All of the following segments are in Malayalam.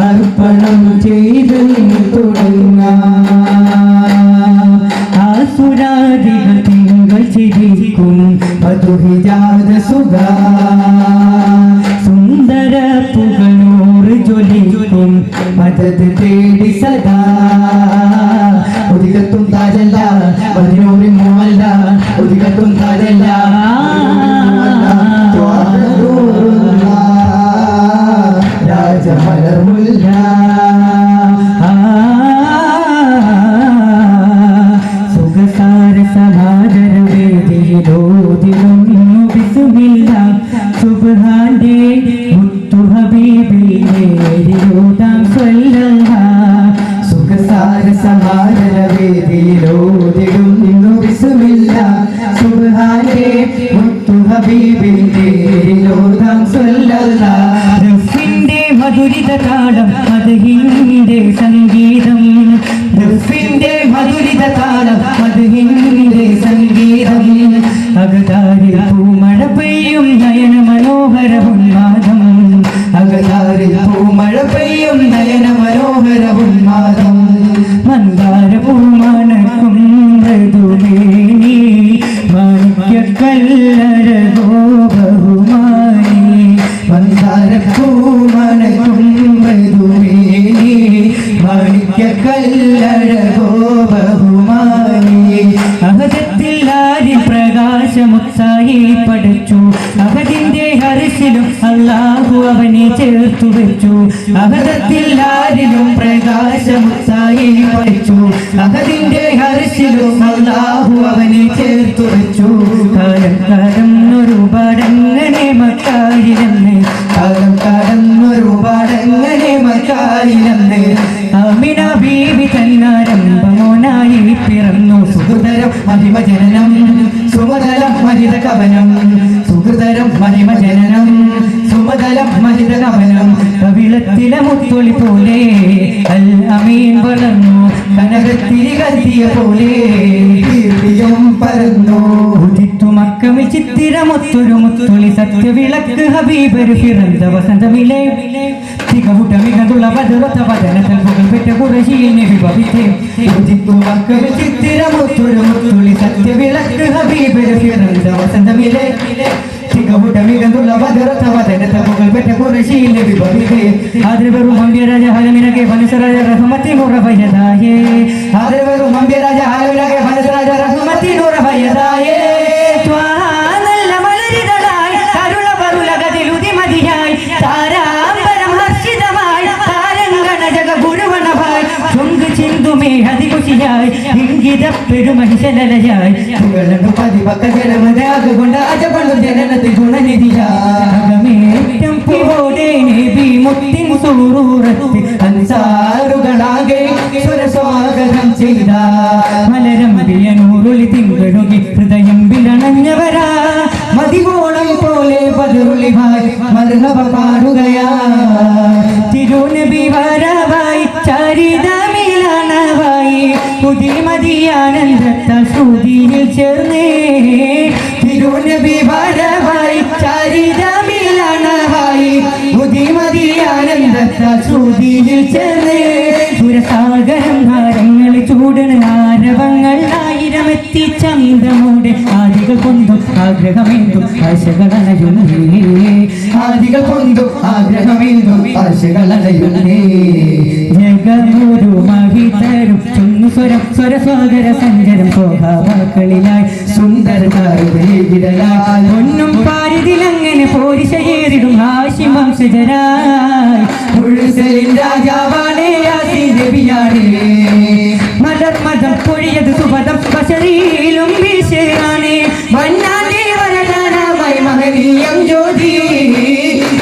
അർപ്പണം ചെയ്ത് ആസുരാദികൾ തിങ്കൾ ചിരിക്കും മധുഹിജാത സുഖ സുന്ദര പുകളൂറ് ജ്വലിക്കും മദത് തേടി സദാ ഒതുകത്തും താജല്ല മതിനൂറി മോല്ല ഒതുകത്തും താജല്ല രാജമലർമുല്ല സുഖസാര സമാദര വേദിയിലോതിരുന്നു ബിസ്മില്ല സുബ്ഹാന്റെ മുത്തു ഹബീബിന്റെ നേരിലോതാം സ്വല്ലല്ലാഹ് സുഖസാര സമാദര വേദിയിലോതിരുന്നു ബിസ്മില്ല സുബ്ഹാന്റെ മുത്തു ഹബീബിന്റെ നേരിലോതാം സ്വല്ലല്ലാഹ് മധുരിത താളം മധുഹിന്റെ സംഗീതം ദുഫിന്റെ മധുരിത താളം മധുഹിന്റെ സംഗീതം അകതാരിൽ പൂമഴ പെയ്യും നയന മനോഹര ഉന്മാദം അകതാരിൽ പൂമഴ പെയ്യും നയന മനോഹര ഉന്മാദം മന്ദാര പൂമണക്കും മൃദുമേനി മാണിക്യക്കല്ലര ഗോപഹുമാനി മന്ദാര പൂമണക്കും മൃദുമേനി മാണിക്യക്കല്ലര ഗോപഹുമാനി അഹദത്തിൽ ആരി പ്രകാശമുത്സാഹി പഠിച്ചു അഹദിന്റെ ഹർഷിലും അല്ലാഹു അവനെ ചേർത്തു വെച്ചു അഹദത്തിൽ ആരിലും പ്രകാശമുത്സാഹി പഠിച്ചു അഹദിന്റെ ഹർഷിലും അല്ലാഹു അവനെ ചേർത്തു വെച്ചു കാലം കടന്നൊരുപാടങ്ങനെ മക്കാരിലെന്ന് കാലം കടന്നൊരുപാടങ്ങനെ മക്കാരിലെന്ന് ആമിന ബീവി തന്നാരംഭമോനായി പിറന്നു സുഹൃതരം മഹിമജനനം സുമതലം മഹിത കവനം സുഹൃതരം മഹിമജനനം സുമതലം മഹിത കവനം കവിളത്തിലെ മുത്തൊളി പോലെ അൽ അമീൻ വളർന്നു കനകത്തിരി കത്തിയ പോലെ കീർത്തിയും പരന്നു ഉദിത്തു മക്കമിൽ ചിത്തിരമൊത്തൊരു മുത്തൊളി സത്യവിളക്ക് ഹബീബര് പിറந்த വസന്തമിലെ തികവുട്ട മികതുള്ള പതിറൊത്ത പതനത്തിൽ പുകൾ പെറ്റ കുറശിയിൽ നിവിഭവിത്തേ ഉദിത്തു മക്കമിൽ ചിത്തിരമൊത്തൊരു മുത്തൊളി സത്യവിളക്ക് ഹബീബര് പിറந்த വസന്തമിലെ തികവുട്ട മികതുള്ള പതിറൊത്ത പതനത്തിൽ പുകൾ പെറ്റ കുറശിയിൽ നിവിഭവിത്തേ ആദ്രവരും അമ്പ്യരാജ ഹലമിനകെ വനസരാജ റഹ്മത്തി നൂറഭയതായേ ആദ്രവരും അമ്പ്യരാജ ഹലമിനകെ വനസരാജ റഹ്മത്തി നൂറഭയതായേ നല്ല മലരിതളായി കരുള പരുലകതിലുതി മതിയായി താരാമ്പരം ഹർഷിതമായി താരങ്കണ ജഗ ഗുരുവണമായി ചൊങ്ക് ചിന്തുമേ അതികുശിയായി ഇംഗിത പെരുമഹിശലലയായി പുകളു പതിപക്ക ജലമതാകൊണ്ട് അജപണു ജനനത്തിൽ ഗുണനിധിയാകമേറ്റം പൂവോടെ നബി മുത്തിൻ സൂറൂറത്തി അൻസാറുകളാകെ സ്വരസ്വാഗതം ചെയ്ത മലരമ്പിയ നൂറുളി തിങ്കളുകി ഹൃദയം വിളണഞ്ഞവരാ മതിവോളം പോലെ ബദറുലിഹായ് മർഹബ പാടുകയാ തിരുനബി വരവായി ചരിതമിലാണവായി പുതിയ മദിയാനന്ദത്താൽ ശ്രുതിയിൽ ചേർന്നേ തിരുനബി വരവായി ചരിതമിലാണവായി പുതിയ മദിയാനന്ദത്താൽ ശ്രുതിയിൽ ചേർന്നേ സുരസാഗരം ഹാരങ്ങൾ ചൂടണ ആരവങ്ങൾ ആയിരമെത്തി ചന്തമോടെ ആദികൾ കൊണ്ടും ആഗ്രഹമെന്തും ആശകളണയുന്നേ ആദികൾ കൊണ്ടും ആഗ്രഹമെന്തും ആശകളണയുന്നേ ജഗമൊരു മഹിതരും ചൊന്നു സ്വരം സ്വരസ്വാഗര സഞ്ചരം സ്വഭാവക്കളിലായി സുന്ദരതായി ഒന്നും പാരിതിലങ്ങനെ പോരിശയേറിടും ഹാഷിം വംശജരായി മുഴുസലിൻ രാജാവാണേ നബിയാണേ മദർ മദം പൊഴിയത് സുപദം ബശറിയിലും വീശാണേ മന്നാനേ വരദാനമായി മഹനീയം ജ്യോതി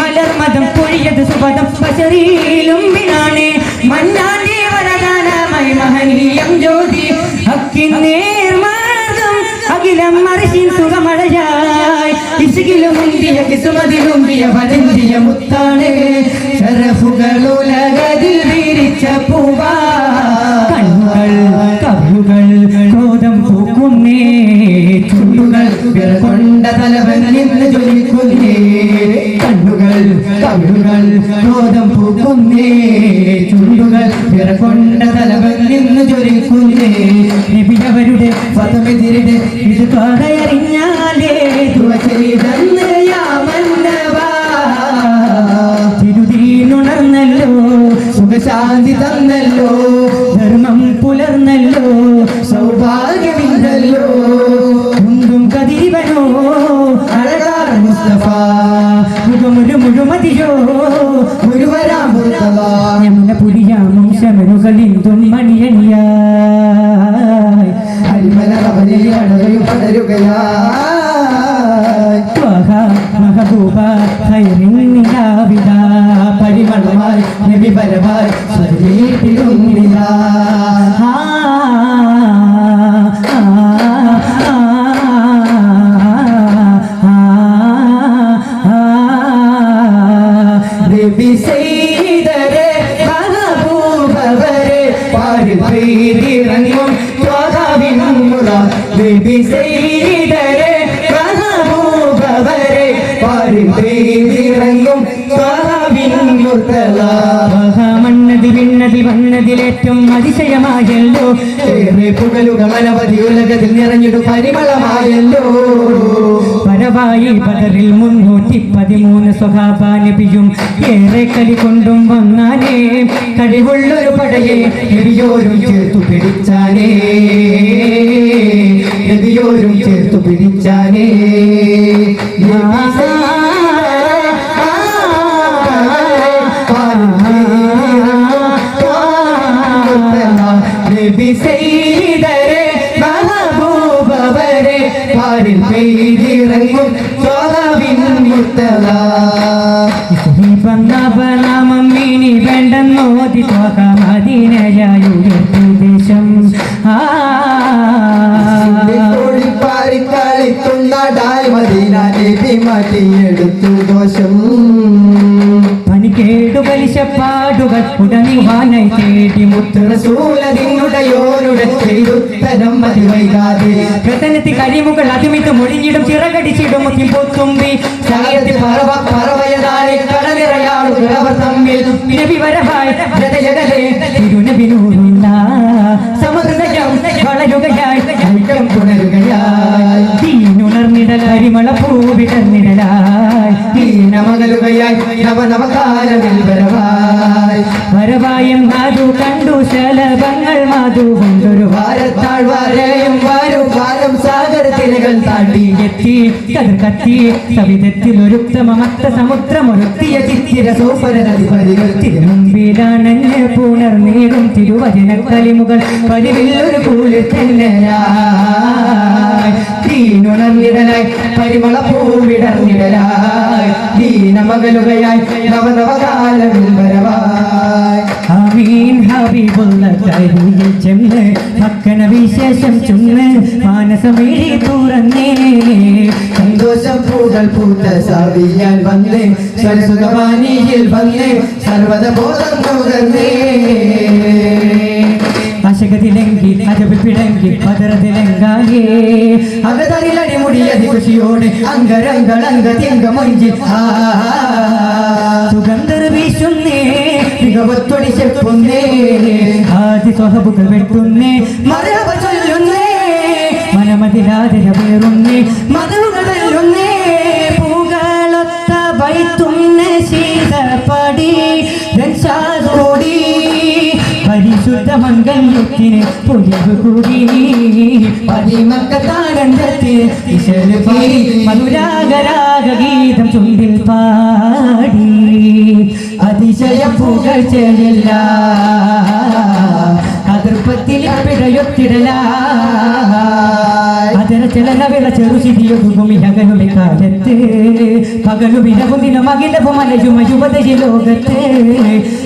മലർ മദം പൊഴിയത് സുപദം ബശറിയിലും വീണാണേ മന്നാനേ വരദാനമായി മഹനീയം ജ്യോതി ഹക്കിൻ നേർമാർഗം അഖിലം മറിശിൻ സുഖമഴയായി ഇശികിലും മുന്തിയ കിസുമതിലുമ്പിയ വരന്തിയ മുത്താണേ ശരഫുകളുലകതിൽ വിരിച്ച പൂവാ കണ്ണുകൾ കവിളുകൾ ക്രോധം പൂക്കുന്നേ ചുണ്ടുകൾ വിറകൊണ്ട തലവൻ നിന്ന് ജ്വലിക്കുന്നേ കണ്ണുകൾ കവിളുകൾ ക്രോധം പൂക്കുന്നേ ചുണ്ടുകൾ വിറകൊണ്ട തലവൻ നിന്ന് ജ്വലിക്കുന്നേ നബിയവരുടെ പദമെതിരുടെ ഇത് കാണയറിഞ്ഞാലേ തുവചരിതന്ന് യാമന്നവാ തിരുതീനുണർന്നല്ലോ സുഖശാന്തി തന്നല്ലോ ധർമ്മം പുലർന്നല്ലോ സൗഭാഗ്യമില്ലല്ലോ കുന്തും കതിരിവനോ അഴകാർ മുസ്തഫ മുഖമൊരു മുഴുമതിയോ മുഴുവരാം യമുന പുരിയാമം ശമനുകളിന്തും മണിയണിയായി അൽമലറവനിൽ അടരയും പടരുകയായി മഹബൂബ ഖൈറിൻ നിലാവിത പരിമളമായി നബി വരവായി സ്വരീപിടുന്നില്ല നബി സയ്യിദരെ മഹബൂബവരെ പാരിൽ പെയ്തിറങ്ങും ത്വഹാവിനും മുറാദ് നബി സയ്യിദരെ മഹബൂബവരെ പാരിൽ പെയ്തിറങ്ങും ത്വഹാവിനും മന്നതി വിണ്ണതി വന്നതിലേറ്റവും അതിശയമായല്ലോ ഏറെ പുകലുകൾ അനവധി ഉലകത്തിൽ നിറഞ്ഞിടും പരിമളമായല്ലോ പരവായി ബദറിൽ 313 സ്വഹാബ നബിയും ഏറെ കലി കൊണ്ടും വന്നാനേ കഴിവുള്ളൊരു പടയെ നബിയോരും ചേർത്തു പിടിച്ചാനേ നബിയോരും ചേർത്തു പിടിച്ചാനേ നബി സയ്യിദരെ മഹബൂബവരെ പാരിൽ പെയ്തിറങ്ങും ത്വഹാവിൻ മുർത്തല നാമം ഇനി വേണ്ടെന്നോതി ത്വഹ മദീനയായുയർത്തി ദേശം കളിത്തുണ്ടായി മദീന നബി മാറ്റിയെടുത്തു ദോഷം പനിക്കേടു പലിശപ്പാടുകൾ ഉടനിവാനായി തേടി മുത്ത് റസൂലതിനുടയോരുടെ ചെയ്തുത്തരം മതി വൈകാതെ പ്രതനത്തി കരിമുകൾ അതിമിത്ത് മൊഴിഞ്ഞിടും ചിറകടിച്ചിടും പൊത്തുമ്പി സായത്തിൽ പറവയതാലെ കടനിറയാളുകൾ അവർ തമ്മിൽ നബി വരവായി ഹൃദയകലെ തിരുനബിനൂറുള്ള സമഹൃദയം വളരുകയായി ഐക്യം പുണരുകയായി തീനുണർന്നിടൽ അരിമള പൂവിടർന്നിടലായി തീനമകലുകയായി നവനവകാലമിൽ വരവായി വരവായും മാധു കണ്ടു ശലഭങ്ങൾ മാധു കൊണ്ടൊരു വാരത്താഴ്വാരയും വാരും വാരം സാഗരത്തിലകൾ താണ്ടി എത്തി കതിർ കത്തി സവിധത്തിൽ ഒരുത്തമത്ത സമുദ്രമൊരുത്തിയ ചിത്തിര സോപരനധിപതികൾ തിരുമുമ്പിലാണെന്നെ പുണർന്നീടും തിരുവചന കലിമുകൾ പരിവില്ലൊരു കൂലിൽ തന്നെയായി തീനുണർന്നിടലായി പരിമള പൂവിടർന്നിടലായി ദീനമകലുകയായി നവനവകാലമിൽ വരവായി. ആമീൻ ഹബീബുള്ള കരിയിൽ ചെന്ന് മക്കന വിശേഷം ചുന്ന് മാനസമേഴി തുറന്നേ സന്തോഷം പൂകൾ പൂത്ത സാവിയാൽ വന്നേ സരസുഖവാനിയിൽ വന്നേ സർവദ ബോധം നുകർന്നേ ആശകത്തിലെങ്കി അജബ് പിടങ്കി പതറതിലെങ്കായേ അകതറിലടി മുടിയതി ഖുഷിയോടെ അംഗരംഗളങ്ക തിങ്ക മൊഞ്ചി സുഗന്ധർ വീശുന്നേ മികവത്തൊടി ചെപ്പുന്നേ ആദി സ്വഹബുകൾ വെട്ടുന്നേ മരഹബ ചൊല്ലുന്നേ മനമതിലാതിര പേറുന്നേ മധുകൾ വെല്ലുന്നേ പൂകളൊത്ത വൈത്തുന്ന ശീതപടി രക്ഷാതോടി പരിശുദ്ധ മംഗല്യത്തിന് പൊലിവ് കൂടി പതിമക്കത്താനന്ദത്തിന് ഇശല് പാടി മധുരാഗരാഗ ഗീതം ചുണ്ടിൽ പാടി അതിശയ പുകഴ്ചയില്ല അതിർപ്പത്തിൽ പിഴയൊത്തിടല അതിര ചിലന വിള ചെറുശിതിയൊതുകുമിഹകനുമി കാലത്ത് പകലു വിലകുന്നിന മകിലവും മലയുമ യുവതയി ലോകത്ത്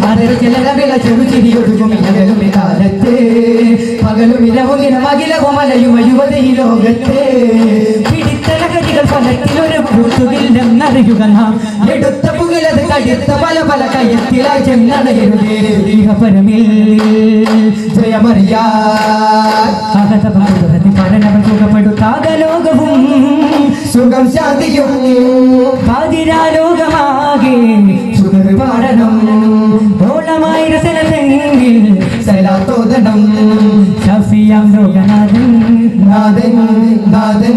അതിര ചിലന വിള ചെറുശിതിയൊതുകുമിഹകനുമി കാലത്ത് പകലു വിലകുന്നിന മകിലവും മലയുമ യുവതയി ലോകത്ത് പിടിത്തലകരികൾ ഫലത്തിലൊരു പുത്തുകില്ലെന്നറിയുക നാം എടുത്ത പുകിലത് കടുത്ത പല പല കയ്യത്തിലായി ചെന്നടയരുതേ പരമിൽ ജയമറിയാ പരണവൻ സുഖപ്പെടുത്താകലോകവും സുഖം ശാന്തിയും പാതിരാലോകമാകെ സുഖർ പാടണം ഓളമായി രസനത്തെങ്കിൽ സലാത്തോദനം ഷഫിയാം ലോകനാഥൻ നാഥൻ നാഥൻ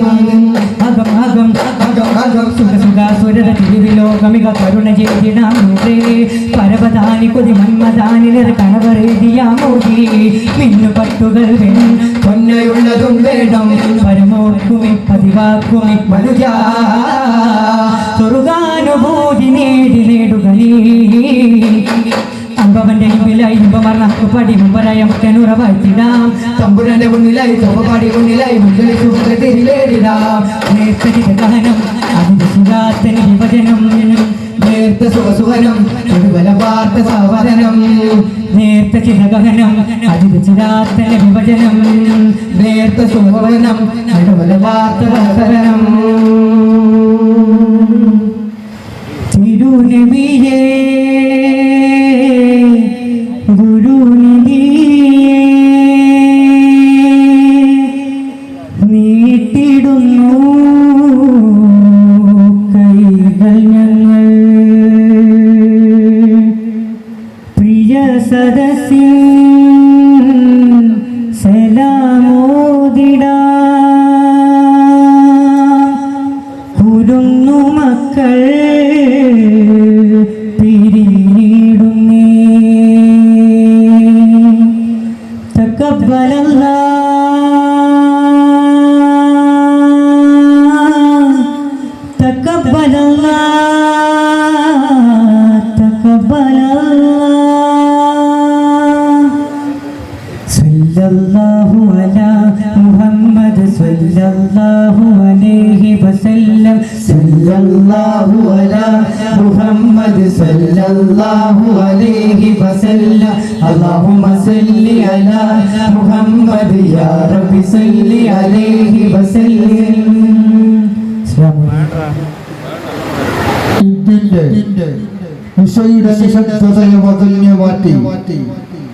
അകം അകം അകം അകം സുഖ സുഖാസുര തിരുവിലോകമിക കരുണ ചെയ്തിടാമൂറേ പരവതാനി കൊതി മന്മദാനിലർ കണവറേതിയാമോദി മിന്നു പട്ടുകൾ വേണം പൊന്നയുള്ളതും വേണം പരമോർക്കുമി പതിവാക്കുമി മനുജ സ്വർഗാനുഭൂതി നേടി നേടുക നീ അമ്പവന്റെ മുമ്പിലായി ഇമ്പമർണ്ണ പടി മുമ്പരായ മുറ്റനുറവായിട്ടിടാം തമ്പുരന്റെ മുന്നിലായി തൊപ്പപാടി മുന്നിലായി മുന്നിൽ സുഖത്തിരിലേറിടാം നേർത്തതിക ഗഹനം അതിന്റെ സുഖാത്തന് വിഭജനം നേർത്ത സുഖസുഖനം ചുടുവല വാർത്ത സാവധനം നേർത്ത ചിരഗഹനം അതിന്റെ ചിരാത്തന വിഭജനം നേർത്ത സുഖവനം ചുടുവല വാർത്ത സാവധനം തിരുനബിയേ നീട്ടിടുന്നു കൈകൾ ഞങ്ങൾ പ്രിയ സദസ്സിൻ സലാമോദിട കുരുന്നു മക്കൾ പിരിഞ്ഞിടുന്നേ തക്കബലല്ലാ تقبل الله تقبل الله صلى الله على محمد صلى الله عليه وسلم صلى الله على محمد صلى الله عليه وسلم اللهم صل على محمد يا رب صل عليه وسلم ഇതിന്റെ ഉഷയുടെ നിശബ്ദതയെ വതഞ്ഞു മാറ്റി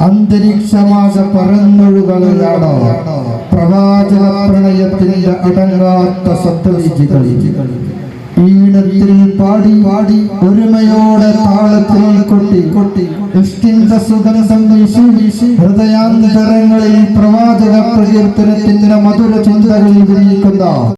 അന്തരീക്ഷമാകെ പറന്നൊഴുകയാണ് പ്രവാചക പ്രണയത്തിന്റെ അടങ്ങാത്ത ശബ്ദവീചികൾ. ഈണത്തിൽ പാടി പാടി ഒരുമയോടെ താളത്തിൽ കൊട്ടി ഇഷ്ടിന്റെ സുഗന്ധം വീശി ഹൃദയാന്തരങ്ങളിൽ പ്രവാചക പ്രകീർത്തനത്തിന്റെ മധുര ചിന്തകളിൽ വിരിയിക്കുന്ന